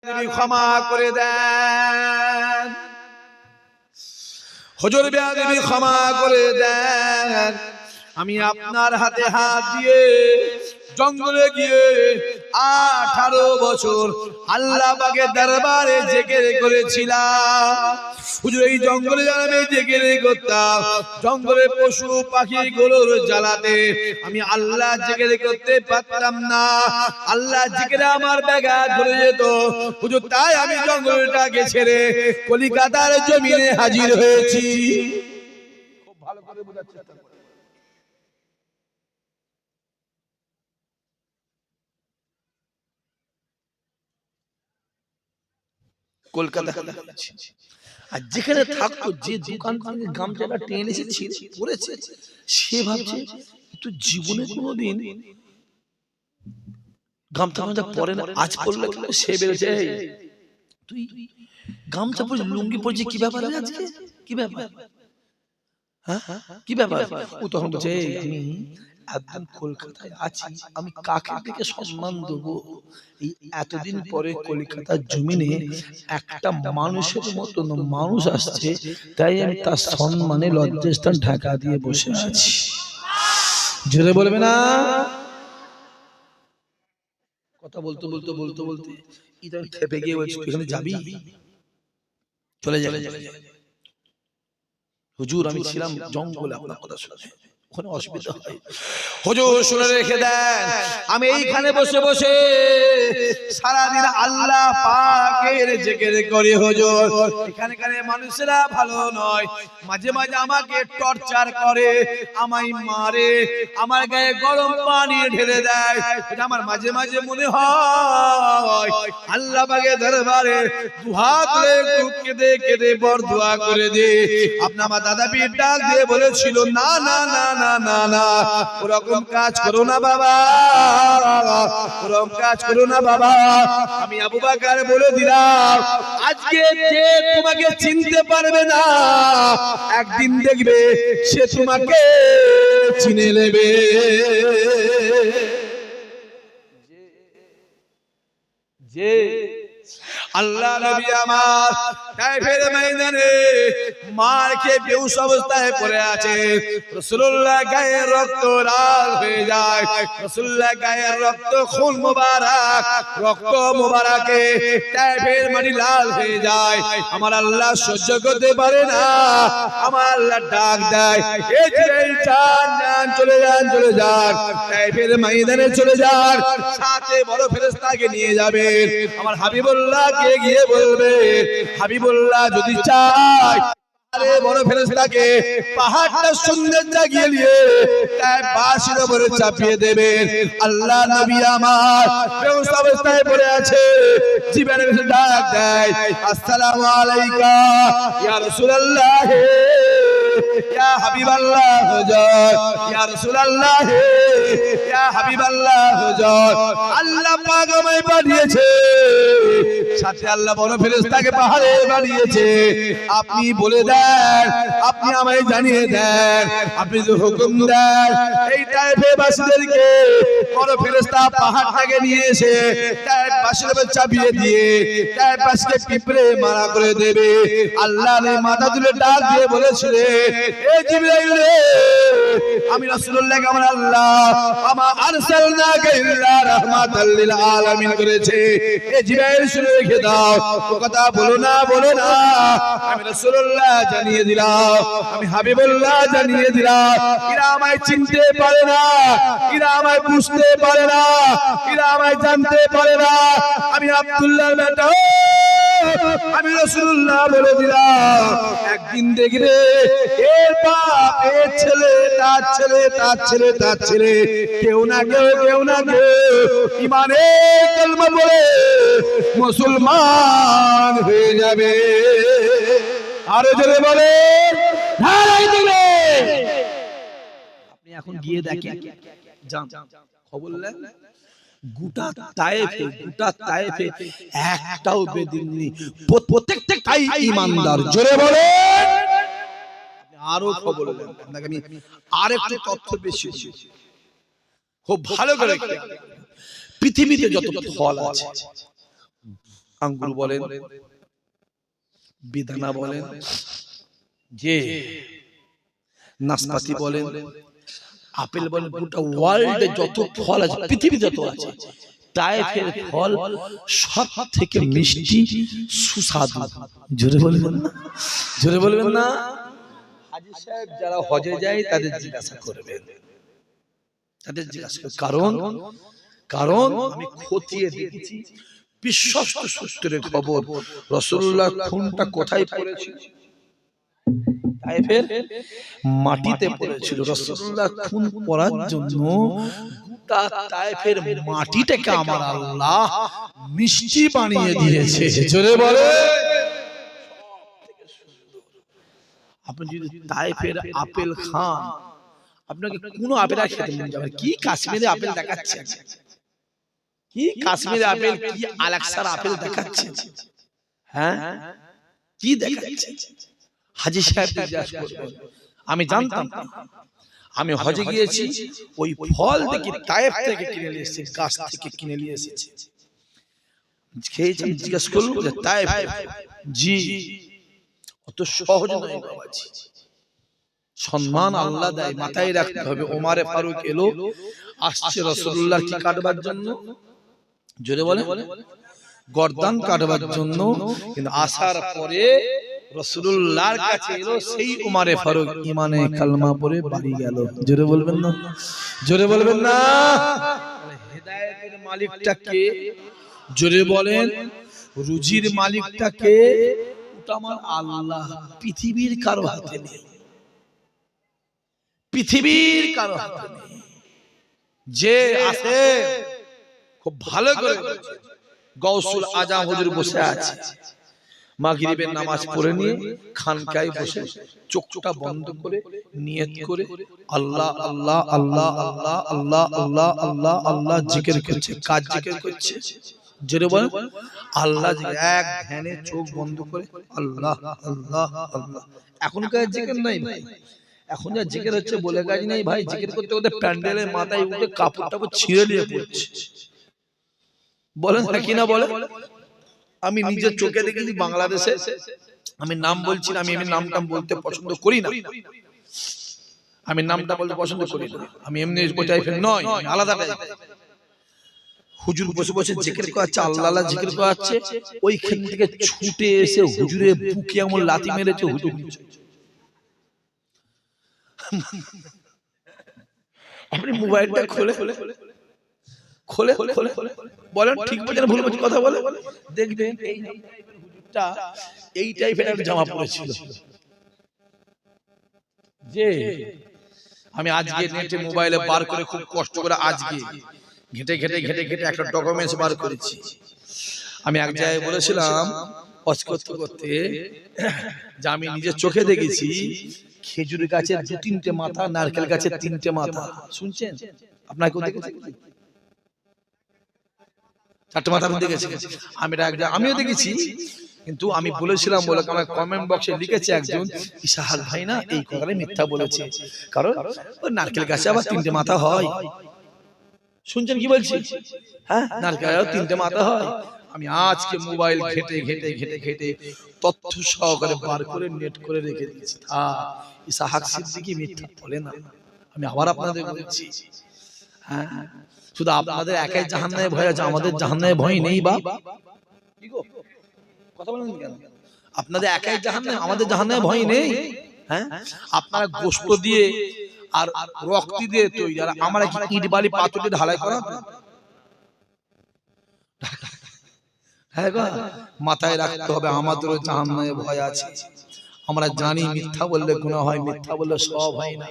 ক্ষমা করে দেন, হুজুর বেয়াদবি ক্ষমা করে দেন। আমি আপনার হাতে হাত দিয়ে জঙ্গলে গিয়ে 18 বছর আল্লাহ পাকের দরবারে জিকির করেছিলাম। হুজুর এই জঙ্গলে আমি জিকির করতাম, জঙ্গলে পশু পাখি গুলোর জ্বালাতে আমি আল্লাহ জিকির করতে পারতাম না। আল্লাহ জিকিরে আমার ব্যাঘাত ধরে যেত হুজুর, তাই আমি জঙ্গলটাকে ছেড়ে কলিকাতার জমিনে হাজির হয়েছি। খুব ভালো করে বোঝার চেষ্টা করুন। কলকাতা আর যেখানে থাকতো, যে দোকান থেকে গামছাটা টেনে এসেছে পড়েছে, সে ভাবছে তো জীবনে কোনোদিন গামছা পরে না, আজ পড়লে সে বেরোছে, তুই গামছা পরে লুঙ্গি পরেছি, কি ব্যাপার আজকে, কি ব্যাপার, হ্যাঁ কি ব্যাপার? ও তখন বলছে আমি একদম কলকাতায় আছি, আমি কাকে থেকে সম্মান দেবো? এই এতদিন পরে কলকাতার জমিনে একটা মানুষের মতন মানুষ আসছে, তাই আমি তার সম্মানে লজ্জাস্থান ঢাকা দিয়ে বসে আছি। জোরে বলবে না? কথা বলতে বলতে বলতে বলতে ইদান খেপে গিয়ে বলছে, তুই এখানে যাবি? চলে যাবে। হুজুর আমি ছিলাম জঙ্গলে, আপনার কথা শুনে ওখানে অসুবিধা হয়। হুজুর শুনে রেখে দেন, আমি এইখানে বসে বসে সারাদিন আল্লাহ পাকের জিকির করি। হুজুর এখানকার মানুষেরা ভালো নয়, মাঝে মাঝে আমাকে টর্চার করে, আমায় মারে, আমার গায়ে গরম পানি ঢেলে দেয়। আমার মাঝে মাঝে মনে হয় আল্লাহ পাকের দরবারে দুহাত তুলে কেঁদে কেঁদে বরদোয়া করে দে। আপনার আমার দাদা পীর ডাক দিয়ে বলেছিল, না না না না না না, ওরকম কাজ করো না বাবা, ওরকম কাজ করো না বাবা। আমি আবু বকর বলে দিলাম, আজকে যে তোমাকে চিনতে পারবে না, একদিন দেখবে সে তোমাকে চিনে নেবে। যে আল্লাহ নবী আমার তায়েফের ময়দানে মার খেয়ে বেহুশ অবস্থায় পড়ে আছে, রাসূলুল্লাহ গায়ে রক্ত লাল হয়ে যায়, রাসূলুল্লাহ গায়ে রক্ত খুন মোবারক, রক্ত মোবারকে তায়েফের মাটি লাল হয়ে যায়। আমার আল্লাহ সহ্য করতে পারে না, আমার আল্লাহ ডাক দেয়, এই যান চলে যান, চলে যান তায়েফের ময়দানে চলে যান, সাথে বড় ফেরেশতাকে নিয়ে যাবেন। আমার হাবিবুল্লাহকে গিয়ে বলবে, হাবিবুল্লাহ যদি চায় আরে বড় ফেরেশতাকে পাহাড়টা সুন্দর জাগিয়ে নিয়ে তাই বাসির উপরে চাপিয়ে দেবেন। আল্লাহ নবী আমার বেহুশ অবস্থায় পড়ে আছে, জিবরাইল এসে ডাক দেয়, আসসালামু আলাইকা ইয়া রাসূলুল্লাহ, ইয়া হাবিবাল্লাহ হুজুর, ইয়া রাসূলুল্লাহ, ইয়া হাবিবাল্লাহ হুজুর। আল্লাহ পাক আমায় পাঠিয়েছে, সাথে আল্লাহ বড় ফেরেশতাকে পাহাড়ে পাঠিয়েছে। আপনি বলে দেন, আপনি আমায় জানিয়ে দেন, আপনি যে হুকুম দেন এই তায়েফের বাসীদেরকে বড় ফেরেশতা পাহাড়টাকে নিয়ে এসে তায়েফ বাসীর উপর চাপিয়ে দিয়ে তায়েফ বাসীকে পিঁপড়ে মারা করে দেবে। আল্লাহ মাথা তুলে ডাক দিয়ে বলেছিলেন, এ জিবরাইল রে, আমি রাসূলুল্লাহ আমার আল্লাহ আমা আরসালনাকা ইল্লা রাহমাতাল লিল আলামিন করেছে। এ জিবরাইল শুনে রেখে দাও, ও কথা বলো না, বলো না। আমি রাসূলুল্লাহ জানিয়ে দিলাম, আমি হাবিবুল্লাহ জানিয়ে দিলাম, এরা আমায় চিনতে পারে না, এরা আমায় বুঝতে পারে না, এরা আমায় জানতে পারে না। আমি আব্দুল্লাহর বেটা, আমি রাসূলুল্লাহ বলে দিলাম, একদিন দেখবে এর বাপ, এর ছেলে, তার ছেলে, তার ছেলে, তার ছেলে, কেউ না কেউ, কেউ না কেউ ঈমানে কালেমা পড়ে মুসলমান হয়ে যাবে। আরো জোরে বলে নারায়ে দিলে। আপনি এখন গিয়ে দেখেন, যান খবর নেন, গোটা তায়েফে একটাও বেদিন নেই, প্রত্যেকটাই ঈমানদার। জোরে বলে আরো খবর নেন। আপনাকে আমি আরেকটু তথ্য বেশি খুব ভালো করে, পৃথিবীতে যত ফল আছে আঙ্গুর বলেন, বেদানা বলেন, যে নাশপাতি বলেন, আপেল বলেন, গোটা ওয়ার্ল্ডে যত ফল আছে, পৃথিবী যত আছে, তায়েফের ফল সব থেকে মিষ্টি, সুস্বাদু। জোরে বলবেন না, জোরে বলবেন না। হাজী সাহেব যারা হজে যায় তাদের জিজ্ঞাসা করবেন, তাদের জিজ্ঞাসা করবেন, কারণ আমি খতিয়ে দেখেছি, বিশ্বস্ত সূত্রের খবর, রাসূলুল্লাহ খুনটা কোথায় পড়েছিল? তায়েফের মাটিতে পড়েছিল। রাসূলুল্লাহ খুন পড়ার জন্য গোটা তায়েফের মাটিটাকে আমার আল্লাহ মিষ্টি বানিয়ে দিয়েছে। জোরে বলে। আপনি যদি তায়েফের আপেল খান, আপনাকে কোন আপেল খেতে মন যাবে? কি কাশ্মীরি আপেল দেখাচ্ছে, কি কাশ্মীরি আপেল, কি আলাক্সার আপেল দেখাচ্ছে, হ্যাঁ কি দেখাচ্ছে? হাজী সাহেব জিজ্ঞাসা করবেন, আমি জানতাম, আমি হজে গিয়েছি, ওই ফল থেকে তায়েফ থেকে কিনে নিয়ে এসেছি, গাছ থেকে কিনে নিয়ে এসেছি, খেয়েছি। জিজ্ঞাসা করলাম যে তায়েফ? জি। অত সহজ নয় বাবাজি, সম্মান আল্লাহ দেয়, মাথায় রাখতে হবে। ওমরে ফারুক এলো, আসছে রাসূলুল্লাহ কি কাটবার জন্য? জোরে বলে, গর্দান কাটবার জন্য। কিন্তু আসার পরে রাসূলুল্লাহর কাছে এলো সেই ওমরে ফারুক, ঈমানে কালমা পড়ে বাড়ি গেল। জোরে বলবেন না, জোরে বলবেন না। হেদায়েতের মালিকটা কে? জোরে বলেন। রুজির মালিকটা কে? ওটা আমার আল্লাহ, পৃথিবীর কারো হাতে নেই, পৃথিবীর কারো হাতে নেই। যে আছে খুব ভালো করে, গাউসুল আজম হুজুর বসে আছে, মাগরিবের নামাজ পড়ে নিয়ে খানকায় বসে চোখটা বন্ধ করে নিয়ত করে আল্লাহ আল্লাহ আল্লাহ আল্লাহ আল্লাহ আল্লাহ আল্লাহ আল্লাহ জিকির করছে। কাজ জিকির করছে? জোরে বলেন। আল্লাহ এক ধ্যানে চোখ বন্ধ করে আল্লাহ আল্লাহ আল্লাহ। এখনকার জিকির নাই ভাই, এখন যা জিকির হচ্ছে বলে কাজ নাই ভাই। জিকির করতে করতে প্যান্ডেলের মাথায় উঠে কাপড় টাপড় ছিঁড়ে নিয়ে পড়ছে। বলেন কি না বলেন? আমি নিজের চোখে দেখেছি বাংলাদেশে, আমি নাম বলছি না, আমি এমনি নামটা বলতে পছন্দ করি না, আমি নামটা বলতে পছন্দ করি না, আমি এমনি ওই টাইপের নয়, আলাদা টাইপ। হুজুর বসে বসে জিকির করাচ্ছে, আল্লাহ আল্লাহ জিকির করাচ্ছে, ওইখান থেকে ছুটে এসে হুজুরের বুকে এমন লাথি মেরেছে, হুজুর আপনি মোবাইলটা খোলে খোলে খোলে বলেন, ঠিক বলছেন ভুল বলছেন, কথা বলে দেখবেন এই টাইপের একটা জামা পড়েছিল। যে আমি আজকে নেটে মোবাইলে বার করে খুব কষ্ট করে আজকে ঘেটে ঘেটে ঘেটে ঘেটে একটা ডকুমেন্টস বার করেছি। আমি এক জায়গায় বলেছিলাম ওয়াজ করতে করতে যে আমি নিজের চোখে দেখেছি খেজুর গাছের 2-3টে মাথা, নারকেল গাছের 3টে মাথা। শুনছেন? আপনারা কেউ দেখেছেন? 4টে মাথা আপনি দেখেছেন? আমিও দেখেছি, কিন্তু আমি বলেছিলাম বলে আমার কমেন্ট বক্সে লিখেছে একজন, ইসাহাক ভাই না এই কথাটা মিথ্যা বলেছে, কারণ ওই নারকেল গাছে আবার 3টে মাথা হয়। শুনছেন কি বলছি? হ্যাঁ, নারকেল গাছে 3টে মাথা হয়। আমি আজকে মোবাইল ঘেটে ঘেটে ঘেটে ঘেটে তথ্য সহকারে বার করে নেট করে রেখে দিয়েছি। ইসাহাক সিদ্দিকী মিথ্যা বলে না। আমি আবার আপনাদের বলছি, হ্যাঁ, শুধু আপনাদের একাই জাহান্নামে ভয় আছে, আমাদের জাহান্নামে ভয় নেই। বাপ কি গো, কথা বলেন কেন? আপনাদের একাই জাহান্নামে, আমাদের জাহান্নামে ভয় নেই। হ্যাঁ, আপনারা গোশত দিয়ে আর রক্ত দিয়ে তৈরি, আর আমরা কি ইট বালি পাথর দিয়ে ঢালাই করা? হ্যাঁ গো, মাথায় রাখতে হবে আমাদেরও জাহান্নামে ভয় আছে। আমরা জানি মিথ্যা বললে গুনাহ হয়, মিথ্যা বললে সব হয় না।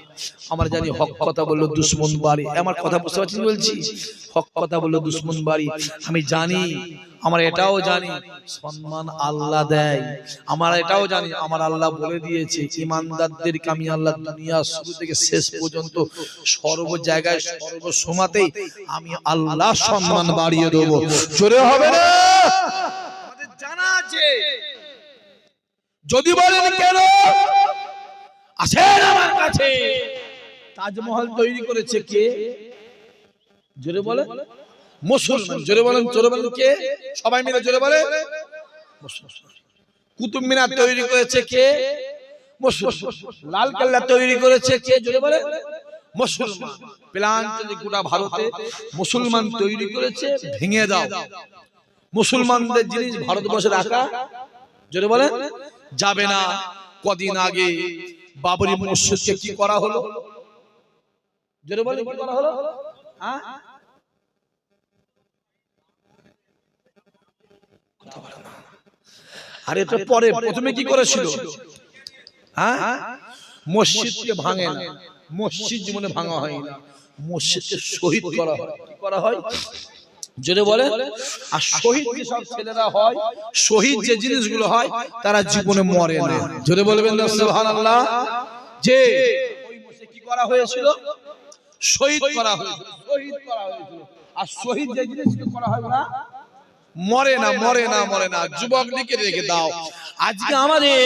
আমরা জানি হক কথা বললে দুশমন বাড়ে। আমার কথা বুঝতে পারছেন বলছি? হক কথা বললে দুশমন বাড়ে। আমি জানি, আমরা এটাও জানি সম্মান আল্লাহ দেয়। আমরা এটাও জানি আমার আল্লাহ বলে দিয়েছে ঈমানদারদেরকে আমি আল্লাহ দুনিয়া শুরু থেকে শেষ পর্যন্ত সর্ব জায়গায় সর্বসময়তেই আমি আল্লাহ সম্মান বাড়িয়ে দেব। জোরে হবে না? আমাদের জানা আছে। যদি বলেন কেন আসেন আমার কাছে, তাজমহল তৈরি করেছে কে? জোরে বলে মুসলমান। জোরে বলেন, জোরে বলেন কে? সবাই মিলে জোরে বলে কুতুব মিনার তৈরি করেছে কে? মুসলমান। লাল কেল্লা তৈরি করেছে কে? জোরে বলে মুসলমান। প্ল্যান যদি গোটা ভারতে মুসলমান তৈরি করেছে, ভেঙে দাও। মুসলমানদের জিনিস ভারতবর্ষে রাখা জোরে বলে যাবে না। কদিন আগে বাবরি মসজিদকে কি করা হলো? জোরে বলে কি করা হলো? হ্যাঁ, আরে তো পরে, প্রথমে কি করেছিল? হ্যাঁ, মসজিদকে ভাঙে না, মসজিদ জীবনে ভাঙা হয় না, মসজিদকে শহীদ করা হয়। কি করা হয়? জোরে বলে। আর শহীদ যে সব ছেলেরা হয়, শহীদ যে জিনিসগুলো হয়, তারা জীবনে মরে না। জোরে বলবেন না সুবহানাল্লাহ। যে ওই মসজিদে কি করা হয়েছিল? শহীদ করা হয়েছিল, শহীদ করা হয়েছিল। আর শহীদ যে জিনিসগুলো করা হয় না, মরে না, মরে না, মরে না। যুবক লিখে রেখে দাও, আজকে আমাদের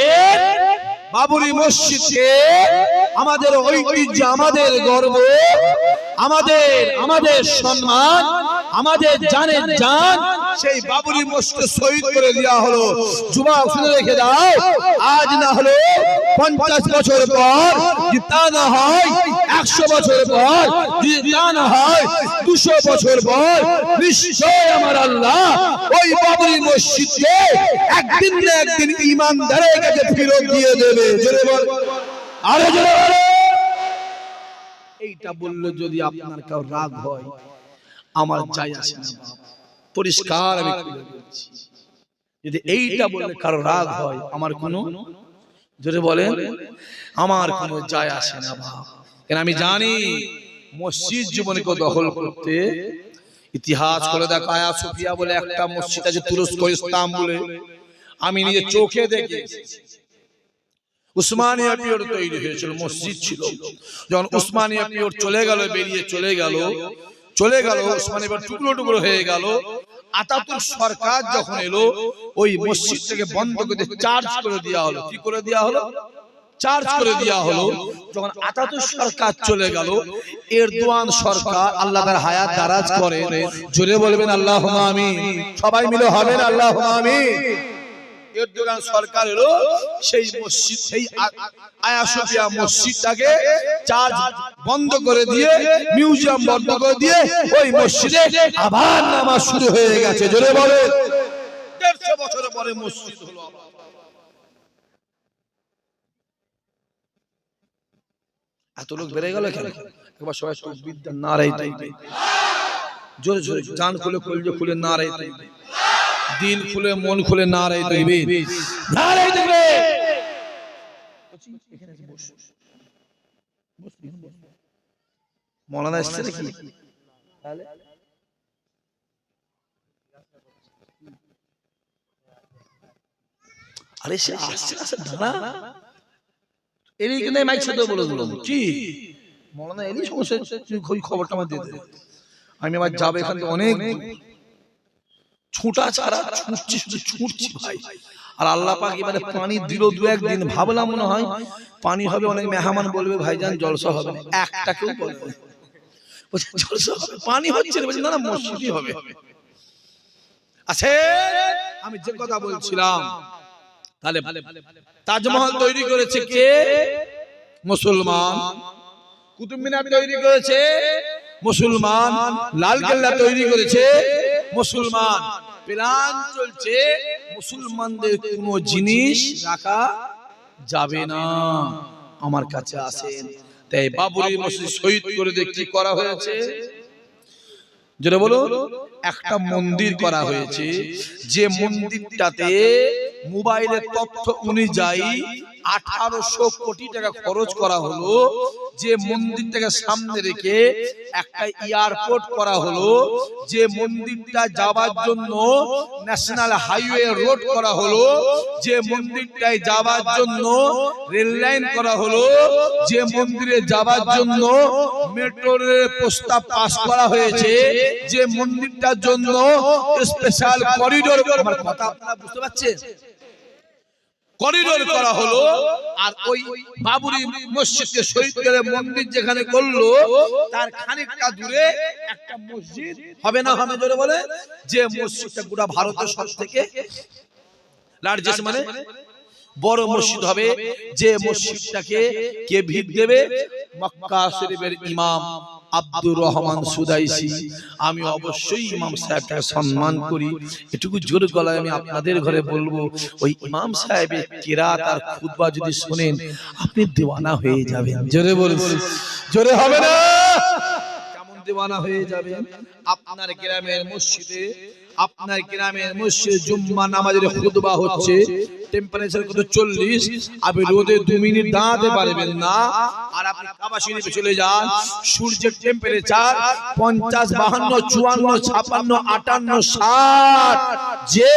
বাবরি মসজিদকে, আমাদের ঐতিহ্য, আমাদের গর্ব, আমাদের সম্মান, আমাদের জানের জান, সেই বাবরি মসজিদকে শহীদ করে দেওয়া হলো। যুবক শুনে রেখে দাও, আজ না হলো 50 বছর পর, তা না হয় 100 বছর পর, তা না হয় 200 বছর পর, নিশ্চয় আমার আল্লাহ ওই বাবরি মসজিদকে একদিন না একদিন ঈমানদারের কাছে ফেরত দিয়ে দেবে। জোরে বল, আরে জোরে বল। এইটা বললে যদি আপনার কাউ রাগ হয়, আমার যায় আসে না। পরিষ্কার আমি বলছি, যদি এইটা বললে কারো রাগ হয়, আমার কোনো, যদি বলেন আমার কোনো যায় আসে না বাপ। কেন আমি জানি মসজিদ জীবনকে দখল করতে, ইতিহাস করে দেখ, আয়া সোফিয়া বলে একটা মসজিদ আছে তুরস্ক ইস্তাম্বুলে, আমি নিজে চোখে দেখেছি। উসমানিয়া পিরিয়ড তৈরি হয়েছিল, মসজিদ ছিল। যখন উসমানিয়া পিরিয়ড চলে গেল, বেরিয়ে চলে গেল, উসমানিয়া টুকরো টুকরো হয়ে গেল, আতাতুর্ক সরকার যখন এলো, ওই মসজিদটাকে বন্ধ করে চার্জ করে দেওয়া হলো। কি করে দেওয়া হলো? চার্জ করে দেওয়া হলো। যখন আতাতুর্ক সরকার চলে গেল, এরদোয়ান সরকার, আল্লাহ তার হায়াত দারাজ করে, জোরে বলবেন আল্লাহুম্মা আমিন। সবাই মিলে হবেন আল্লাহুম্মা আমিন। এরদোয়ান সরকার এলো, সেই মসজিদ, সেই আয়া সোফিয়া মসজিদটাকে চার্জ বন্ধ করে দিয়ে, মিউজিয়াম বন্ধ করে দিয়ে, ওই মসজিদে আবার নামাজ শুরু হয়ে গেছে। জোরে বলে 150 বছর পরে মসজিদ হলো। এত লোক বেড়ে গেল কেন? একবার সবাই তাকবীর দেন, নারায়ে তাকবীর। জোরে জোরে জান খুলে, কলজে খুলে নারায়ে তাকবীর, দিল খুলে, মন খুলে নারায়ে তাকবীর, নারায়ে তাকবীর। এখানে বস, মওলানা এসেছে নাকি? তাহলে আরে সে আসছে না, দাঁড়া। এরই কিন্তু মাইক সাথে বলে দিলাম কি মওলানা এরই সমস্যা, তুই খবরটা আমার দিয়ে দে। আমি আবার যাবো এখান থেকে অনেক ছুটা ছাড়া, ছুটছি, শুধু ছুটছি ভাই। আর আল্লাহ পাক এবারে পানি দিল 2-1 দিন, ভাবলাম মনে হয় পানি হবে, অনেক মেহমান বলবে ভাইজান জলসা হবে না, একটা কেউ বলবে জলসা হবে, পানি হচ্ছে না, না মসজিদই হবে। আছে আমি যে কথা বলছিলাম, তাহলে তাজমহল তৈরি করেছে কে? মুসলমান। কুতুব মিনার তৈরি করেছে মুসলমান। লাল কেল্লা তৈরি করেছে মুসলমান। প্ল্যান চলছে মুসলমানদের কোনো জিনিস রাখা যাবে না। আমার কাছে আসেন, তাই বাবরি মসজিদ শহীদ করে দিয়ে কি করা হয়েছে? যেটা বলো, একটা মন্দির করা হয়েছে, যে মন্দিরটাতে মোবাইলের তথ্য অনুযায়ী 1800 কোটি টাকা খরচ করা হলো। যে মন্দিরটাকে সামনে রেখে একটা এয়ারপোর্ট করা হলো, যে মন্দিরটা যাবার জন্য ন্যাশনাল হাইওয়ে রোড করা হলো, যে মন্দিরটায় যাবার জন্য রেল লাইন করা হলো, যে মন্দিরে যাবার জন্য মেট্রো রেলের প্রস্তাব পাস করা হয়েছে, যে মন্দিরটার জন্য স্পেশাল করিডোর, আমার কথা আপনারা বুঝতে পারছেন, করিডোর করা হলো। আর ওই বাবরি মসজিদকে শহীদ করে মন্দির যেখানে করলো, তার খানিকটা দূরে একটা মসজিদ হবে না, হবে জোরে বলে, যে মসজিদটা গোটা ভারতের সব থেকে লার্জেস্ট মানে বড় মসজিদ হবে, যে মসজিদটাকে কে ভিত দেবে? মক্কা শরীফের ইমাম আব্দুর রহমান সুদাইসি। আমি অবশ্যই ইমাম সাহেবকে সম্মান করি, এটুকু জোর গলায় আমি আপনাদের ঘরে বলবো, ওই ইমাম সাহেবের কিরাত আর খুতবা যদি শুনেন আপনি দিওয়ানা হয়ে যাবেন। জোরে বলুন, জোরে হবে না? কেমন দিওয়ানা হয়ে যাবেন? আপনার গ্রামের মসজিদে, আপনার গ্রামের মসজিদে জুম্মা নামাজের খুতবা হচ্ছে, টেম্পারেচার কত 40, আপনি রোদে 2 মিনিট দাঁড়াতে পারবেন না। আর আপনি কাবা শরীফে চলে যান, সূর্যের টেম্পারেচার 50, 52, 54, 56, 58, 60, যে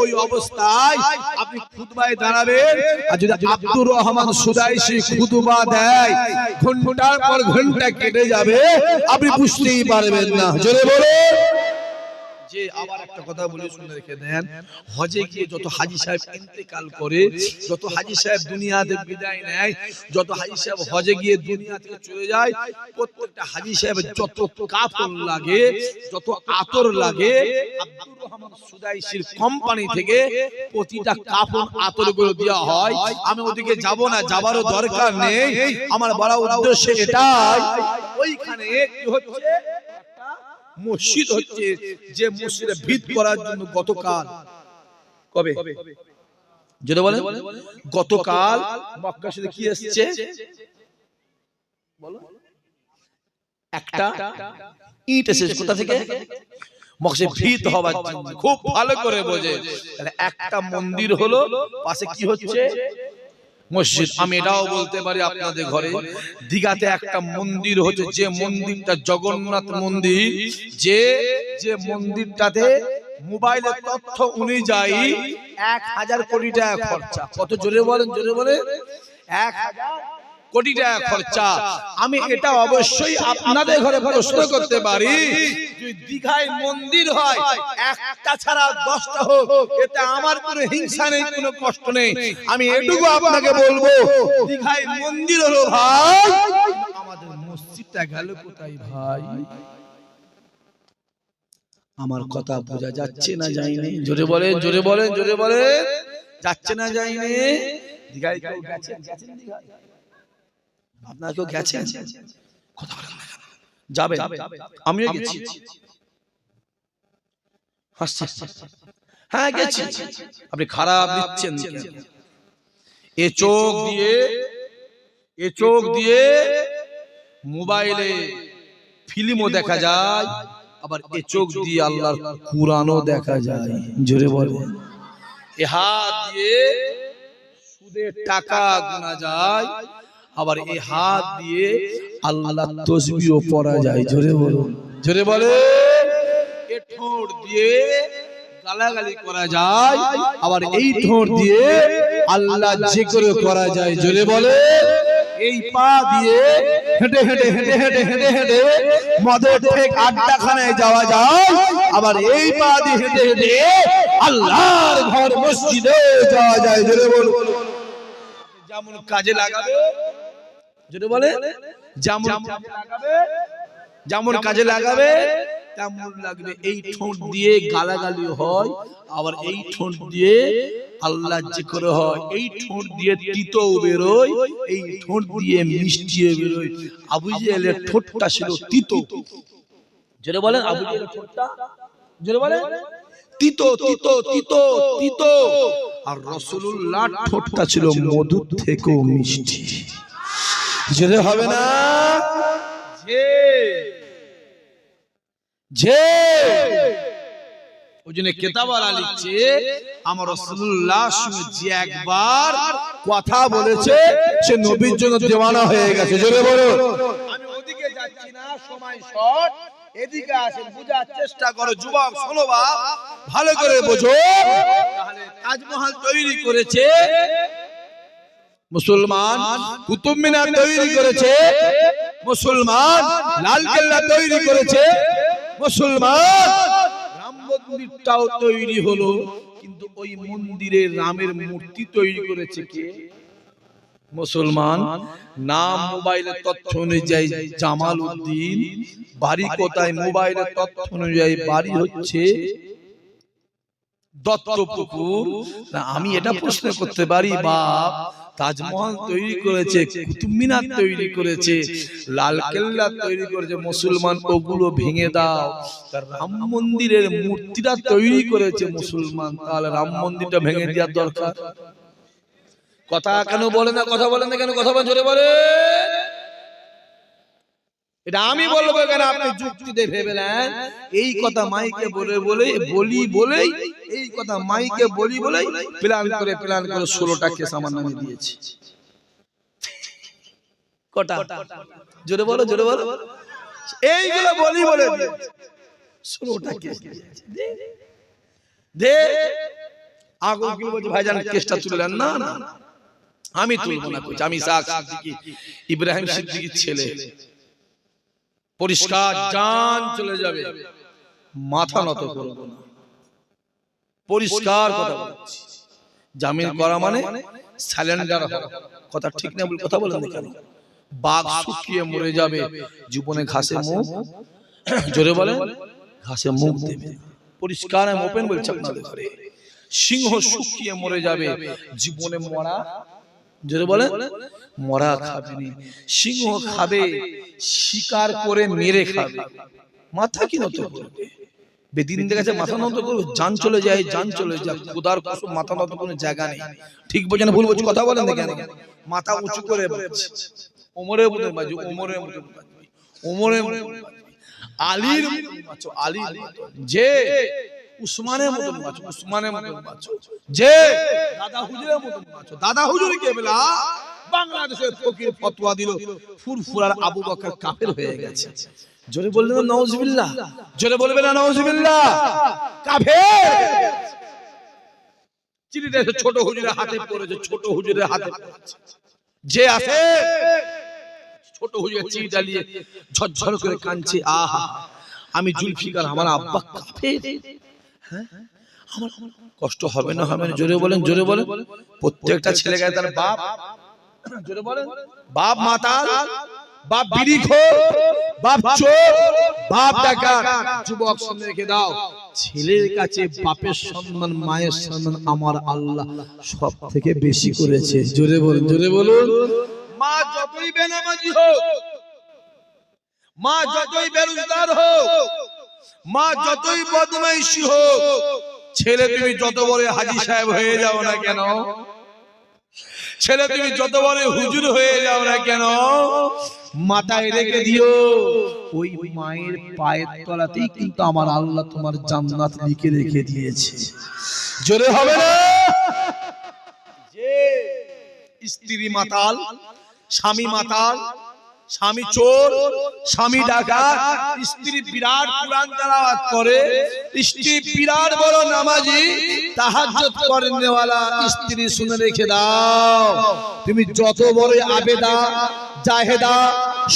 ওই অবস্থায় আপনি খুতবায় দাঁড়াবেন, আর যদি আব্দুর রহমান সুদাইসি খুতবা দেয় ঘন্টার পর ঘন্টা কেটে যাবে, আপনি বুঝতেই পারবেন না। জোরে বলে যে আবার একটা কথা বলে শুনে রেখে দেন, হজে গিয়ে যত হাজী সাহেব ইন্তেকাল করে, যত হাজী সাহেব দুনিয়াতে বিদায় নেয়, যত হাজী সাহেব হজে গিয়ে দুনিয়া থেকে চলে যায়, প্রত্যেকটা হাজী সাহেবের যত কাফন লাগে, যত আতর লাগে, আব্দুর রহমান সুদাইসির কোম্পানি থেকে প্রতিটা কাফন আতর গুলো দেওয়া হয়। আমি ওদিকে যাব না, যাবারও দরকার নেই, আমার বড় উদ্দেশ্য এটাই, ওইখানে কি হচ্ছে, মসজিদ হচ্ছে, যে মসজিদে ভিত করার জন্য গতকাল, কবে যদি বলেন, গতকাল মক্কা শরীফে কি এসেছে বলো? একটা ইট এসেছে। কোথা থেকে? মক্কায় ভিত হওয়ার জন্য। খুব ভালো করে বোঝে, তাহলে একটা মন্দির হলো, পাশে কি হচ্ছে? মসজিদ। আমি এটাও বলতে পারি আপনাদের ঘরে দীঘাতে একটা মন্দির হচ্ছে, যে মন্দিরটা জগন্নাথ মন্দির, যে মন্দিরটাতে মোবাইলের তথ্য অনুযায়ী 1000 কোটি টাকা খরচা। কত? জোরে বলেন, জোরে বলেন। 1000 কোটি টাকা খরচা। আমি এটা অবশ্যই আপনাদের ঘরে প্রশ্ন করতে পারি, যদি দীঘায় মন্দির হয়, একটা ছাড়া 10টা হোক, এতে আমার কোনো হিংসা নেই, কোনো কষ্ট নেই। আমি এটুকু আপনাকে বলবো, দীঘায় মন্দির হলো ভাই, আমাদের মসজিদটা গেল কোথায় ভাই? আমার কথা বোঝা যাচ্ছে না যায়নি? জোরে বলেন, জোরে বলেন, জোরে বলেন। যাচ্ছে না যায়নি? দীঘায় কেউ গেছেন? দীঘায় আপনারা কেউ গেছেন? কথা বলেন না, যাবেন? আমিও গেছি। হ্যাঁ গেছি। আপনি খারাপ দিচ্ছেন কেন? এ চোখ দিয়ে মোবাইলে ফিল্মও দেখা যায়, আবার এ চোখ দিয়ে আল্লাহর কুরআনও দেখা যায়। জোরে বলেন। এ হাত দিয়ে সুদের টাকা গোনা যায়, আবার এই হাত দিয়ে আল্লাহ তাসবিহও পড়া যায়। জোরে বলুন, জোরে বলে। এই ঠোঁট দিয়ে গালাগালি করা যায়, আবার এই ঠোঁট দিয়ে আল্লাহ জিকির করা যায়। জোরে বলে। এই পা দিয়ে হেঁটে হেঁটে হেঁটে হেঁটে হেঁটে হেঁটে মদের ঠেক আড্ডাখানায় যাওয়া যায়, আবার এই পা দিয়ে হেঁটে হেঁটে আল্লাহর ঘর মসজিদে যাওয়া যায়। জোরে বলুন। যেমন কাজে লাগাবে, যেটা বলে যেমন কাজে লাগাবে তেমন লাগবে। এই ঠোঁট দিয়ে গালাগালি হয়, আবার এই ঠোঁট দিয়ে আল্লাহ জিকির হয়। এই ঠোঁট দিয়ে তিতো বেরোয়, এই ঠোঁট দিয়ে মিষ্টি বেরোয়। আবু জেহেলের ঠোঁটটা ছিল তিতো। যেটা বলেন আবু জেহেলের ঠোঁটটা, যেটা বলেন তিতো তিতো তিতো তিতো, আর রাসূলুল্লাহর ঠোঁটটা ছিল মধুর থেকেও মিষ্টি। যেতে হবে না যে ওই জন্য কেতাবালা লিখছে, আমার রাসূলুল্লাহ যে একবার কথা বলেছে সে নবীর জন্য দেওয়ানা হয়ে গেছে। জোরে বলো। আমি ওদিকে যাচ্ছি না, সময় শর্ট, এদিকে আসেন, বুঝার চেষ্টা করো। যুবক শোনো, বাপ ভালো করে বোঝো। তাহলে তাজমহল তৈরি করেছে মুসলমান, কুতুব মিনার তৈরি করেছে মুসলমান, লালকেল্লা তৈরি করেছে মুসলমান, রাম মন্দিরটাও তৈরি হলো, কিন্তু ওই মন্দিরে রামের মূর্তি তৈরি করেছে কে? মুসলমান। নাম মোবাইলের তথ্য অনুযায়ী জামাল উদ্দিন, বাড়ি কোথায় মোবাইলের তথ্য অনুযায়ী বাড়ি হচ্ছে দত্তপুকুর না, আমি এটা প্রশ্ন করতে পারি বাপ, তাজমহল তৈরি করেছে, কুতুব মিনার তৈরি করেছে, লালকেল্লা তৈরি করেছে মুসলমান, ওগুলো ভেঙে দাও। রাম মন্দিরের মূর্তিটা তৈরি করেছে মুসলমান, তাহলে রাম মন্দিরটা ভেঙে দেওয়ার দরকার? কথা কেন বলে না? কথা বলেন না কেন? কথা বলেন, জোরে বলে। এটা আমি বলবো কেন? আপনি যুক্তি দিয়ে ভেবে নেন। এই কথা মাইকে বলেই এই কথা মাইকে বলেই প্ল্যান করে 16টা কেস আমার নামে দিয়েছে। কটা? জোরে বলো, জোরে বলো। এইগুলো বলে 16টা কেস দে। আগে কি বলছে ভাইজান কেসটা তুললেন না? না আমি তুলবো না, কইছি আমি ইসহাক সিদ্দিকী, ইব্রাহিম সিদ্দিকীর ছেলে, পরিষ্কার জান চলে যাবে, মাথা নত করব না, পরিষ্কার কথা বলছি। জামিন করা মানে সারেন্ডার হওয়া। কথা ঠিক না? কথা বলেন না কেন? বাঘ শুকিয়ে মরে যাবে, জীবনে ঘাসে মুখ, জোরে বলেন, ঘাসে মুখ দেবে। পরিষ্কার আমি ওপেন বলছি আপনাদের ঘরে। সিংহ শুকিয়ে মরে যাবে, জীবনে মরা, জোরে বলেন, মরা খাবে না। সিংহ খাবে শিকার করে মেরে খাবে, মাথা কি নত করবে? বেদিন দেখেছে মাথা নত করবে, জান চলে যায়, জান চলে যায়, খোদার কসম মাথা নত কোনো জায়গা নেই। ঠিক বলছেন না ভুল বলছি? কথা বলেন না কেন? মাথা উঁচু করে বলছে। ওমরের মতো বাজু, ওমরের মতো বাজু, ওমরের মতো বাজু, আলীর মতো, আলীর যে উসমানের মতন বাঁচো, উসমানের মতন বাঁচো, যে দাদা হুজুরের মতন বাঁচো। দাদা হুজুর কেবলা বাংলাদেশের ফকির ফতোয়া দিল, ফুরফুরার আবু বকর কাফের হয়ে গেছে। জোরে বলবেন না নাউজুবিল্লাহ? জোরে বলবেন না নাউজুবিল্লাহ? কাফের। চিঠিটা ছোট হুজুরের হাতে পড়েছে, ছোট হুজুরের হাতে পড়েছে। যে আছে ছোট হুজুরের চিঠিটা নিয়ে ঝরঝর করে কাঁদছে, আহা আমি জুলফিকার, আমার আব্বা কাফের। আমার কষ্ট হবে না? হবে না? জোরে বলেন, জোরে বলেন। প্রত্যেকটা ছেলে গায়ে তার বাপ, জোরে বলেন, বাপ মাতাল, বাপ বিড়িখোর, বাপ চোর, বাপ ডাকাত। যুবক শুনে রেখে দাও, ছেলের কাছে বাপের সম্মান, মায়ের সম্মান আমার আল্লাহ সব থেকে বেশি করেছে। জোরে বলুন, জোরে বলুন। মা যতই বেনামাজি হোক, মা যতই বেরোজগার হোক, মা যতই বদমাইশি হোক, ছেলে তুমি যত বড় হাজী সাহেব হয়ে যাও না কেন, ছেলে তুমি যত বড় হুজুর হয়ে যাও না কেন, মাথায় রেখে দিও ওই মায়ের পায়ের তলাতেই কিন্তু আমার আল্লাহ তোমার জান্নাত লিখে রেখে দিয়েছে। জোরে হবে না? যে স্ত্রী মাতাল, স্বামী মাতাল, স্বামী চোর, স্বামী ডাকাত, স্ত্রী বিরাট কুরআন তেলাওয়াত করে, স্ত্রী বিরাট বড় নামাজি, তাহাজ্জুদ করনে ওয়ালা স্ত্রী, শুনে রেখে দাও, তুমি যত বড় আবেদা, জাহেদা,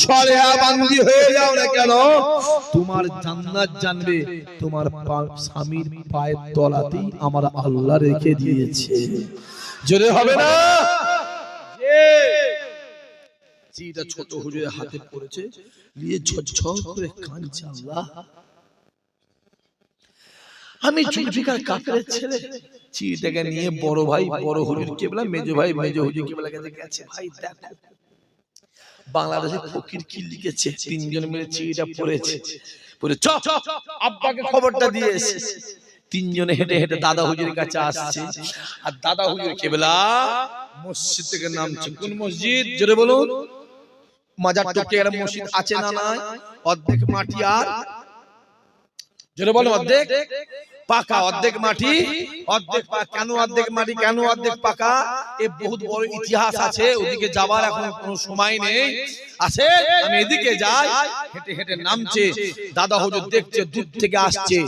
সলেহা বান্দি হয়ে যাও না কেন, তোমার জান্নাত জানবে তোমার স্বামীর পায়ের তলাতেই আমার আল্লাহ রেখে দিয়েছে। জোরে হবে না? চিঠিটা ছোট হুজুরের হাতে পড়েছে, নিয়ে ঝরঝর করে কাঁদছে, আল্লাহ আমি জুলফিকার কাফেরের ছেলে। চিঠিটাকে নিয়ে বড় ভাই, বড় হুজুর কেবলা, মেজো ভাই, মেজো হুজুর কেবলা কাছে গেছে। ভাই দেখো বাংলাদেশের ফকির কি লিখেছে। তিনজন মিলে চিঠিটা পড়েছে, পড়ে চপ আব্বাকে খবরটা দিয়ে এসে তিনজনে হেঁটে হেঁটে দাদা হুজুরের কাছে আসছে। আর দাদা হুজুর কেবলা মসজিদ থেকে নামছে। কোন মসজিদ? জোরে বলুন। মাজার টপকে একটা মসজিদ আছে না নাই? অর্ধেক মাটি আর, জোরে বলো, অর্ধেক পাকা, অর্ধেক মাটি, অর্ধেক পাকা। কেন অর্ধেক মাটি, কেন অর্ধেক পাকা? এ বহুত বড় ইতিহাস আছে, ওদিকে যাবার এখন কোনো সময় নেই। আছে আমি এদিকে যাই। হেঁটে হেঁটে নামছে, দাদা হুজুর দেখছে দূর থেকে আসছে,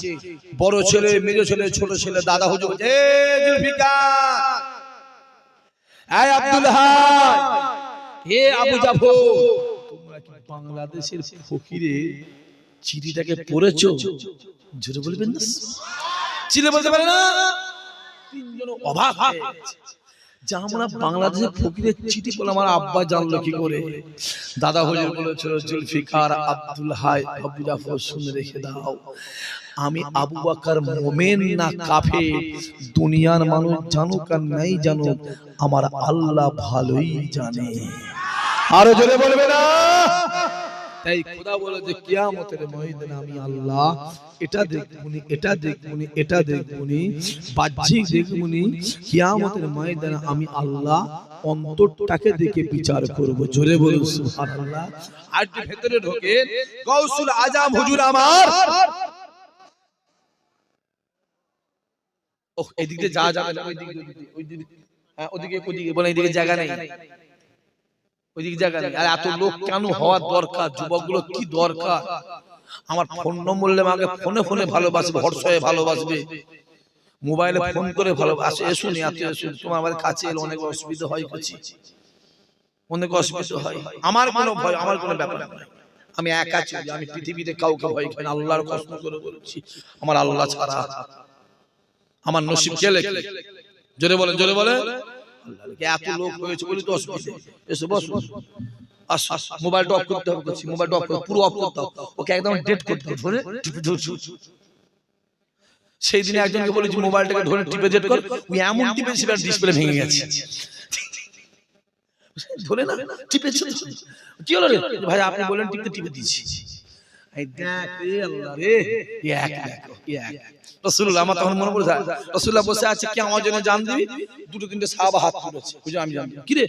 বড় ছেলে, মেজো ছেলে, ছোট ছেলে। দাদা হুজুর, এ জুলফিকার, এই আব্দুল হাই, এ আবু জাফর, তোমরা কি বাংলাদেশের ফকিরের চিঠিটাকে পড়েছো? জোরে বলবেন না? চিঠি বলতে পারে না? তিনজন অবাক হয়ে গেছে যে আমরা বাংলাদেশের ফকিরের চিঠি বলে আমার আব্বা জানলো কি করে? দাদা হুজুর বলেছিল, জুলফিকার, আব্দুল হাই, আবু জাফর, শুনে রেখে দাও, আমি আবু বকর মুমিন না কাফের দুনিয়ার মানুষ জানুক আর নাই জানুক আমার আল্লাহ ভালোই জানে। আরো জোরে বলবে না? তাই খোদা বলে যে কিয়ামতের ময়দানে আমি আল্লাহ এটা দেখবনি, এটা দেখবনি, এটা দেখবনি, বাহ্যিক দেখবনি। কিয়ামতের ময়দানে আমি আল্লাহ অন্তরটাকে দেখে বিচার করব। জোরে বলুন সুবহানাল্লাহ। আর ভেতরে ঢোকে গাউসুল আজম হুজুর আমার। ওহ, এদিকে যা যাবে না, ওইদিকে হ্যাঁ, ওদিকে বলে এদিকে জায়গা নেই, ওইদিকে জায়গা নেই। আর এত লোক কেন হওয়ার দরকার? যুবকগুলো কি দরকার? আমার ফোন নম্বর নিলে আমাকে ফোনে ফোনে ভালোবাসবে, হোয়াটসঅ্যাপে ভালোবাসবে, মোবাইলে ফোন করে ভালোবাসে। এসুন এত এসুন, তোমার আমার কাছে এলে অনেক অসুবিধা হয়, কিছু অনেক অসুবিধা হয়। আমার কোনো ভয়, আমার কোনো ব্যাপার নয়। আমি একা চলি, আমি পৃথিবীতে কাউকে ভয় করি না। আল্লাহর কসম করে বলছি, আমার আল্লাহ ছাড়া আমার নসিব কে লেখে? জোরে বলেন, জোরে বলেন। এত লোক হয়েছে বলি তো অসুবিধা। এসে বসো, মোবাইলটা অফ করতে হবে, মোবাইলটা অফ করে পুরো অফ করতে হবে, ওকে একদম ডেট করতে হবে। ধরে টিপে ধরছো। সেই দিনে একজনকে বলেছি মোবাইলটাকে ধরে টিপে ডেট কর, ওই এমন টিপে সেটার ডিসপ্লে ভেঙে গেছে। ধরে না টিপে কি হলো রে ভাই? আপনি বলেন টিপে টিপে দিয়েছি। এই দেখ রে আল্লাহ রে, এক রাসূলুল্লাহ। আমার তখন মনে পড়ে যায় রাসূলুল্লাহ বসে আছে, কি আমার জন্য জান দিবি? দুটো তিনটে সাহাবা হাত তুলেছে, বুঝো আমি জানি কি রে,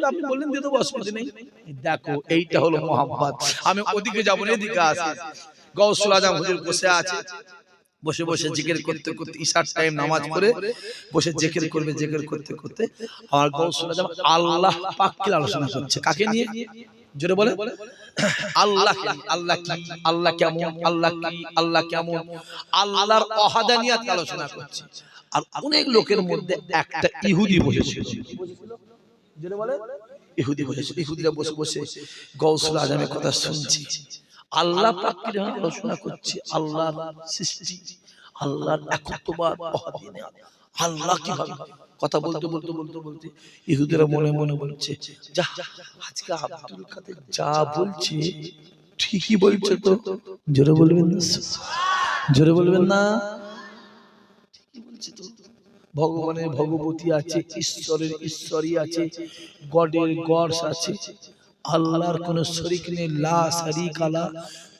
আপনি বললেন দিয়ে দেবো, অসুবিধা নেই। দেখো এইটা হলো মোহাম্মত। আমি ওদিকে যাবো না, এদিকে আসি। গাউসুল আজম হুজুর বসে আছে, বসে বসে জিকির করতে করতে ইশার টাইম নামাজ পড়ে বসে জিকির করবে। জিকির করতে করতে আমার গাউসুল আজম আল্লাহ পাককে আলোচনা করছে। কাকে নিয়ে? জোরে বলে। আল্লাহ, আল্লাহ কি, আল্লাহ কেমন, আল্লাহ কি, আল্লাহ কেমন, আল্লাহর ওয়াহদানিয়ত আলোচনা করছে। আর অনেক লোকের মধ্যে একটা ইহুদি বসেছিল। জোরে বলে। ইহুদি বসেছিল। ইহুদিরা বসে বসে গাউসুল আজমের কথা শুনছে। আল্লাহ পাকের আলোচনা করছে, আল্লাহর সৃষ্টি, আল্লাহর একত্ববাদ, ওয়াহদানিয়ত, আল্লাহ কিভাবে। কথা বলতে বলতে বলতে বলতে ইহুদিরা মনে মনে বলছে, যা আজকে আব্দুল কাদের যা বলছে ঠিকই বলছে তো। জোরে বলবেন না, জোরে বলবেন না। ঠিকই বলছে তো। ভগবানের ভগবতী আছে, ঈশ্বরের ঈশ্বরী আছে, গডের গডস আছে, আল্লাহর কোন শরীক নেই। লা শারীকা লা,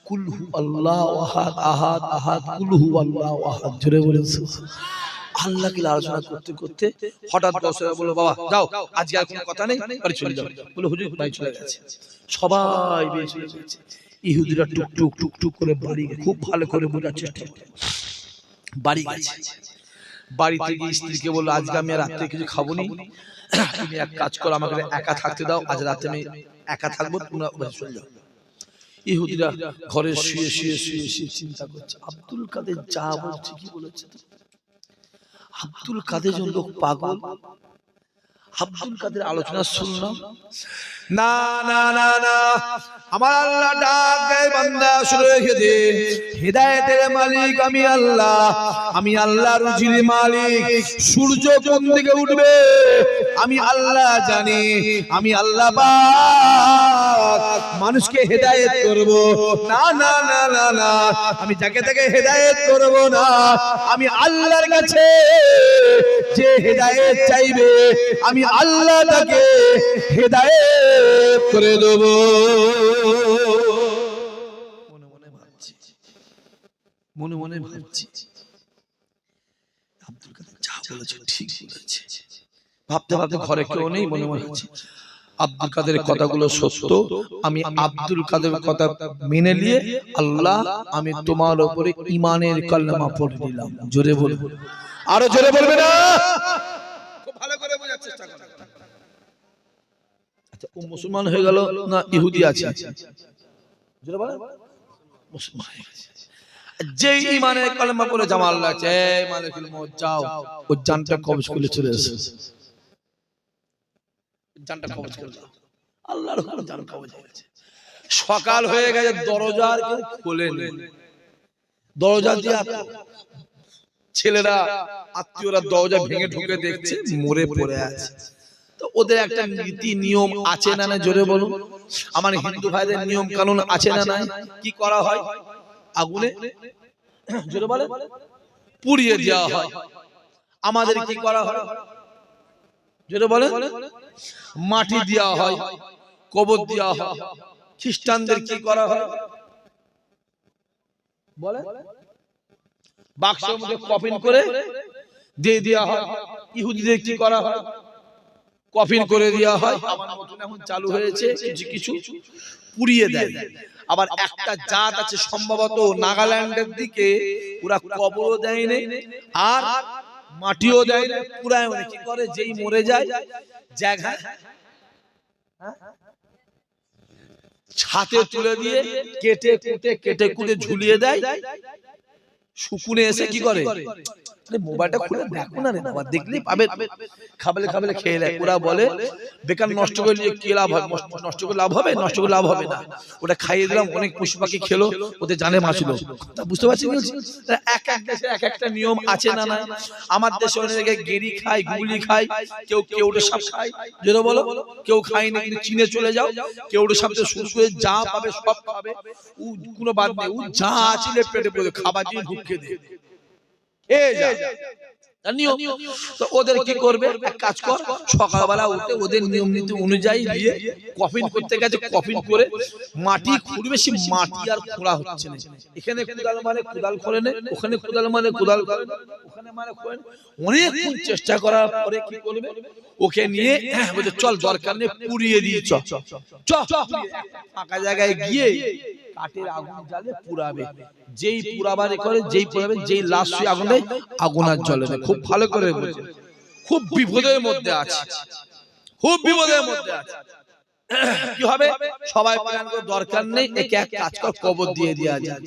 কুল হু আল্লাহু আহাদ, আহাদ আহাদ, কুল হু আল্লাহু আহাদ। জোরে বলেন সুবহানাল্লাহ। আল্লাহকে আলোচনা করতে করতে হঠাৎ গাউসুল বলল, বাবা যাও, আজকে আর কোনো কথা নেই, বাড়ি চলে যাও। বলে হুজুর বাড়ি চলে গেছে। সবাই বেরিয়ে চলে গেছে। ইহুদিরা টুক টুক টুক টুক করে বাড়ি, খুব ভালো করে বোঝার চেষ্টা করে বাড়ি গেছে। বাড়িতে গিয়ে স্ত্রীকে বললো, আজকে আমি রাতে কিছু খাবো নি, তুমি এক কাজ করো, আমাকে একা থাকতে দাও, আজ রাতে আমি একা থাকবো, তোমরা বাড়ি চলে যাও। ইহুদিরা ঘরে শুয়ে শুয়ে শুয়ে শুয়ে চিন্তা করছে, আব্দুল কাদের যা বলছে কি বলেছে। আব্দুল কাদের জন লোক পাগল। আব্দুল কাদের আলোচনা শুনলাম, না না না না, আমার আল্লাহ ডাক দেয়, বান্দা শুনে রেখে দে, হেদায়েতের মালিক আমি আল্লাহ, আমি আল্লাহ রুজির মালিক। সূর্য কোন দিকে উঠবে আমি আল্লাহ জানি, আমি আল্লাহ পাক মানুষকে হেদায়েত করব। না না না না না, আমি যাকে তাকে হেদায়েত করব না, আমি আল্লাহর কাছে যে হেদায়েত চাইবে আমি আল্লাহ তাকে হেদায়েত করে দেব। মনে মনে ভাবছি, মনে মনে ভাবছি, আব্দুল কাদের যা বলেছে ঠিক বলেছে। ভাবতে ভাবতে ঘরে কেউ নেই, মনে মনে ভাবছি আব্দুল কাদের কথাগুলো সত্য, আমি আব্দুল কাদের কথা মেনে নিয়ে আল্লাহ আমি তোমার উপরে ঈমানের কালেমা পড়ে দিলাম। জোরে বলবো, আরো জোরে বলবে না? খুব ভালো করে বোঝার চেষ্টা করো। আচ্ছা, ও মুসলমান হয়ে গেল না ইহুদি আছে? জোরে বলে মুসলমান হয়ে গেছে। যে ঈমানের কালেমা পড়ে জামা আল্লাহ চাই মালিকুল মউত, যাও ও জানটা কবজ করে চলে এসে, জানটা কবজ করে দাও। আল্লাহর হুকুমে জান কবজ হয়ে গেছে। সকাল হয়ে গেছে, দরজা আর কেউ খোলেনি। দরজা দিয়ে ছেলেরা আত্মীয়রা দরজা ভেঙে ঢুকে দেখছে মরে পড়ে আছে। তো ওদের একটা নীতি নিয়ম আছে না না? জোরে বলুন। আমার হিন্দু ভাইদের নিয়ম কানুন আছে না নাই? কি করা হয়? আগুনে জোরে বলে পুড়িয়ে দেওয়া হয়। আমাদের কি করা হয়? জোরে বলে মাটি দেওয়া হয়, কবর দেওয়া হয়। খ্রিস্টানদের কি করা হয়? বলে বাক্সের মধ্যে কফিন করে দিয়ে দেওয়া হয়। ইহুদিদের কি করা হয়? কফিন করে দেওয়া হয়। আমার নতুন এখন চালু হয়েছে কিছু কিছু পুড়িয়ে দেয়। আবার একটা জাত আছে সম্ভবত নাগাল্যান্ডের দিকে, ওরা কবরও দেয় না আর মাটিও দেয় না, পুরাই মানে কি করে যেই মরে যায় জায়গা ছাতে তুলে দিয়ে কেটে কুটে ঝুলিয়ে দেয়। শুকুনে এসে কি করে, মোবাইলটা খুলে দেখো না রে বাবা, দেখলেই পাবে, খাবলে খাবলে খেয়ে নেয়। ওরা বলে বেকার নষ্ট করে নিয়ে কি লাভ হবে? নষ্ট করে লাভ হবে? নষ্ট করে লাভ হবে না। ওটা খাইয়ে দিলাম, অনেক পশু পাখি খেলো, ওদের জানে বাঁচল। বুঝতে পারছি? এক এক দেশে এক একটা নিয়ম আছে না না? আমার দেশে অনেকে গেরি খায়, গুলি খায়, কেউ কেউটে সাপ খায়। যেন বলো কেউ খায় না, কিন্তু চীনে চলে যাও, কেউটে সাপ শুরু করে যা পাবে সব খাবে, ও কোনো বাদ নেই। ও যা আছে পেটে পড়ে খাবার দিয়ে ঢুকিয়ে দেয়। ওদের কি করবে? এক কাজ কর, সকালবেলা উঠে ওদের নিয়ম নীতি অনুযায়ী দিয়ে কফিন করতে গেছে, কফিন করে মাটি খুঁড়বে। সে মাটি আর খোঁড়া হচ্ছে না। এখানে কোদাল মানে কোদাল খোঁড়ে নেই, ওখানে কোদাল মানে কোদাল খোঁড়ে, ওখানে মানে খোঁড়ে। অনেকক্ষণ চেষ্টা করার পরে কি করবে? ওকে নিয়ে বলছে চল দরকার নেই পুড়িয়ে দিয়ে চ ফাঁকা জায়গায় গিয়ে কাঠের আগুন জ্বালে পুড়াবে। যেই পুরাবারে করে, যেই পুরাবে, যেই লাশ আগুন দেয়, আগুন আর জ্বলে না। খুব ভালো করে বুঝে, খুব বিপদের মধ্যে আছে, খুব বিপদের মধ্যে আছে। কি হবে? সবাই প্ল্যান করে দরকার নেই, একে এক কাজ কর, কবর দিয়ে দেওয়া যায়,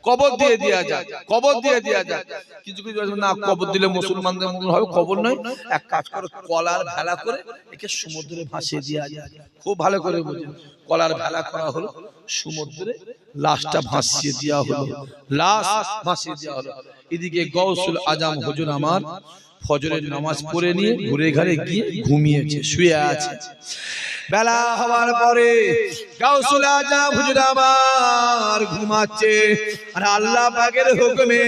কবর দিয়ে দেওয়া যায়, কবর দিয়ে দেওয়া যায়। কিছু কিছু না, কবর দিলে মুসলমানদের মতন হবে, কবর নয়। এক কাজ করো, কলার ভেলা করে একে সমুদ্রে ভাসিয়ে দেওয়া যায়। খুব ভালো করে বুঝে, কলার ভেলা করা হলো, সমুদ্রে লাশটা ভাসিয়ে দেওয়া হলো, লাশ ভাসিয়ে দেওয়া হলো। এদিকে গৌসুল আজম হুজুর আমার ফজরের নামাজ পড়ে নিয়ে ঘুরে ঘাড়ে গিয়ে ঘুমিয়েছে, শুয়ে আছে। বেলা হওয়ার পরে গাউসুল আজম হুজুর আমার ঘুমাচ্ছে, আর আল্লাহ পাকের হুকুমে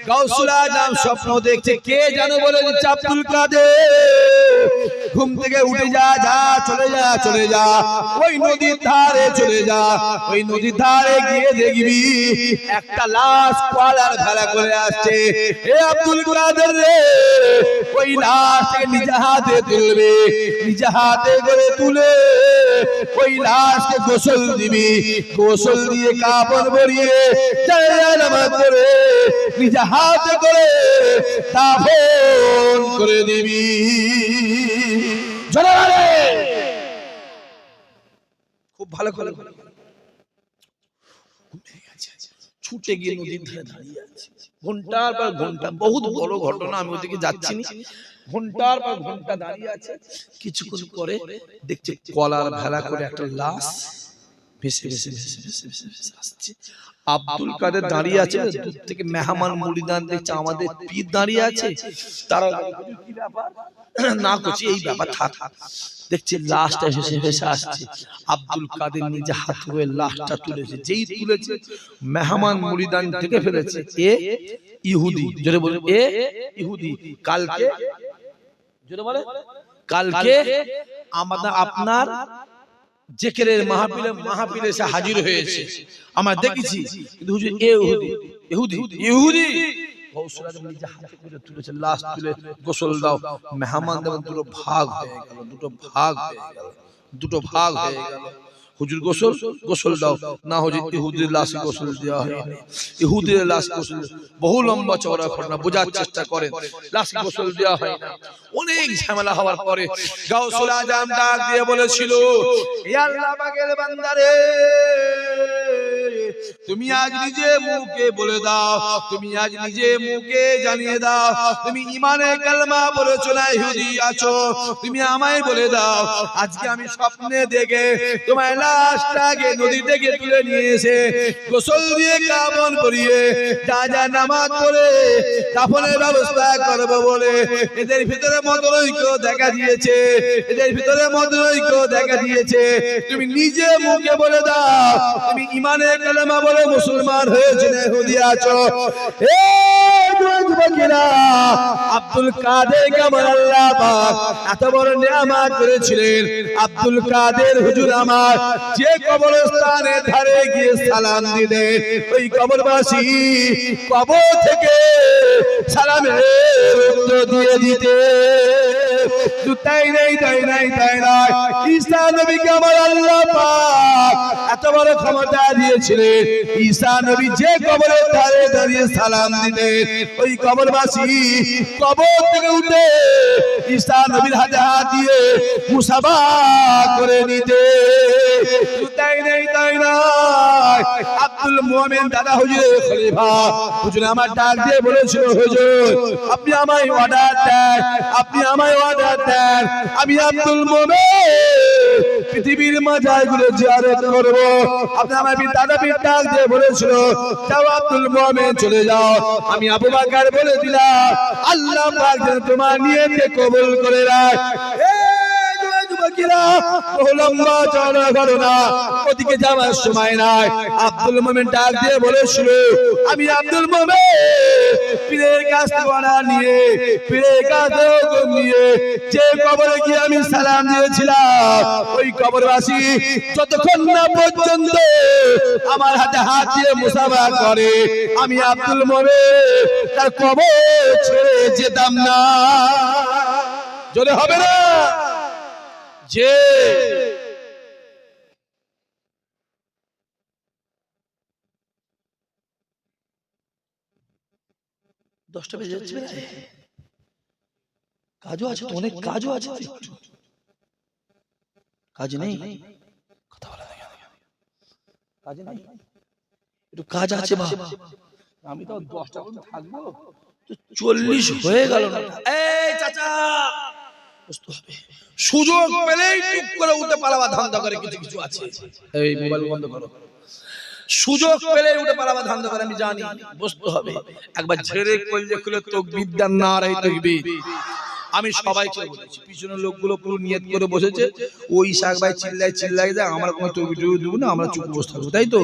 গাউসুল আজম স্বপ্ন দেখছে। কে জানো বলে দিচ্ছে, আব্দুল কাদের ঘুম থেকে উঠে যা, যা চলে যা, চলে যা ওই নদীর ধারে চলে যা। ওই নদীর ধারে গিয়ে দেখবি একটা লাশ কলার ভেলা করে আসছে। এ আব্দুল কাদের রে, ওই লাশকে নিজ হাতে তুলবে, নিজ হাতে করে তুলে ওই লাশকে গোসল দিবি, গোসল দিয়ে কাপড় পরিয়ে নামাজ করে নিজ হাতে করে দাফন করে দিবি। খুব ভালো করে ছুটে গিয়ে নদীর ধারে দাঁড়িয়ে আছে, ঘন্টার পর ঘন্টা। বহুত বড় ঘটনা, আমি ওদিকে যাচ্ছি না। ঘন্টার পর ঘন্টা দাঁড়িয়ে আছে। কিছুক্ষণ পরে দেখছে কলার ভেলা করে একটা লাশ ভেসে ভেসে ভেসে ভেসে ভেসে ভেসে আসছে। আব্দুল কাদের দাঁড়িয়ে আছে, দূর থেকে মেহমান মুরিদান দেখছে, আমাদের পীর দাঁড়িয়ে আছে। তারা কি ব্যাপার না করছে, এই ব্যাপার থাক। দেখছে লাশটা ভেসে ভেসে আসছে। আব্দুল কাদের নিজে হাত ধরে লাশটা তুলেছে। যেই তুলেছে মেহমান মুরিদান থেকে ফেলেছে এ ইহুদি। জোরে বলে এ ইহুদি। কালকে জোরে বলে কালকে আমাদের আপনার জিকিরের মাহফিলে এসে হাজির হয়েছে, আমরা দেখেছি। কিন্তু হুজুর এ ইহুদি, ইহুদি ইহুদি গৌসুল আজম নিজে হাতে করে তুলেছে, লাশ তুলে গোসল দাও। মেহমানদের দুটো ভাগ হয়ে গেল, দুটো ভাগ হয়ে গেল, দুটো ভাগ হয়ে গেল। হুজুর গোসল গোসল দাও না, হুজুর ইহুদির লাশ গোসল দেওয়া হয়নি। ইহুদির লাশ গোসল, বহু লম্বা চওড়া ঘটনা, বোঝার চেষ্টা করেন। লাশ গোসল দেওয়া হয় না। অনেক ঝামেলা হওয়ার পরে গাউসুল আজম ডাক দিয়ে বলেছিল, হে আল্লাহ পাকের বান্দারে, তুমি আজ নিজে মুখে বলে দাও, তুমি আজ নিজে মুখে জানিয়ে দাও, তুমি ইমানে কালমা বলেছো না ইহুদি আছো, তুমি আমায় বলে দাও। আজকে আমি স্বপ্নে দেখে তোমার লাশটাকে নদী থেকে তুলে নিয়ে এসে গোসল দিয়ে কাফন পরিয়ে যা যা নামাজ পড়ে কাফনের ব্যবস্থা করব বলে এদের ভিতরে মতৈক্য দেখা দিয়েছে, এদের ভিতরে মতৈক্য দেখা দিয়েছে। তুমি নিজে মুখে বলে দাও, তুমি ইমানে কালেমা কালেমা বলে মুসলমান হয়েছে না ইহুদি আছো? আব্দুল কাদের আমার আল্লাহ পাক এত বড় নিয়ামত করেছিলেন। আব্দুল কাদের হুজুর আমার যে কবরস্থানের ধারে গিয়ে সালাম দিলেন, ওই কবরবাসী কবর থেকে সালামের উত্তর দিয়ে দিতে। তাই নাই ঈসা নবীকে আমার আল্লাহ পাক এত বড় ক্ষমতা দিয়েছিলেন। ঈসা নবী যে কবরের ধারে দাঁড়িয়ে সালাম দিতেন, ওই কবরবাসী কবর থেকে উঠে ঈসা নবীর হাতে হাত দিয়ে মুসাফা করে নিতে। তাই নাই আব্দুল মুমিন দাদা হুজুরের খলিফা হুজুর আমার ডাক দিয়ে বলেছিল, হুজুর আপনি আমায় অর্ডার দেন, আপনি আমায় অর্ডার দেন, আমি আব্দুল মুমিন পৃথিবীর মাজারগুলো জিয়ারত করব। আপনি আমার দাদা ডাক দিয়ে বলেছিল, যাও আব্দুল মুমিন চলে যাও। আমি আবু বকর বলে দিলাম, আল্লাহ পাক যেন তোমার নিয়তকে কবুল করে রাখ। লম্বা চওড়া ঘটনা, ওদিকে যাওয়ার সময় নাই। আব্দুল মুমিন ডাক দিয়ে বলেছিল, আমি আব্দুল মুমিন পীরের কাছ থেকে অর্ডার নিয়ে, পীরের কাছ থেকে হুকুম নিয়ে যে কবরে গিয়ে আমি সালাম দিয়েছিলাম, ওই কবরবাসী যতক্ষণ না পর্যন্ত আমার হাতে হাত দিয়ে মুসাফা করে, আমি আব্দুল মুমিন তার কবর ছেড়ে যেতাম না। জোরে হবে না যে দশটা বেজে যাচ্ছে, কাজও আছে, অনেক কাজও আছে। কাজ নেই, কথা বলা কাজ নেই, একটু কাজ আছে বাবা। আমি তো 10টা পর্যন্ত থাকবো, 40 হয়ে গেল না। এই চাচা বুঝতে হবে, সুযোগ পেলেই টুক করে উঠে পালাবা ধান্দা করে কিছু কিছু আছে। এই মোবাইল বন্ধ করো, সুযোগ পেলে উঠে পালাবা ধান্দা করে, আমি জানি। বুঝতে হবে, একবার ঝেড়ে কলজে খুলে তাকবীর দেন, নারায়ে তাকবীর। আমি সবাইকে বলেছি, পিছনের লোকগুলো পুরো নিয়ত করে বসেছে, ওই ইসাক ভাই চিল্লাই দেয়, আমার কোনো তাকবীর দেব না, আমরা চুপ বসে থাকবো, তাই তো।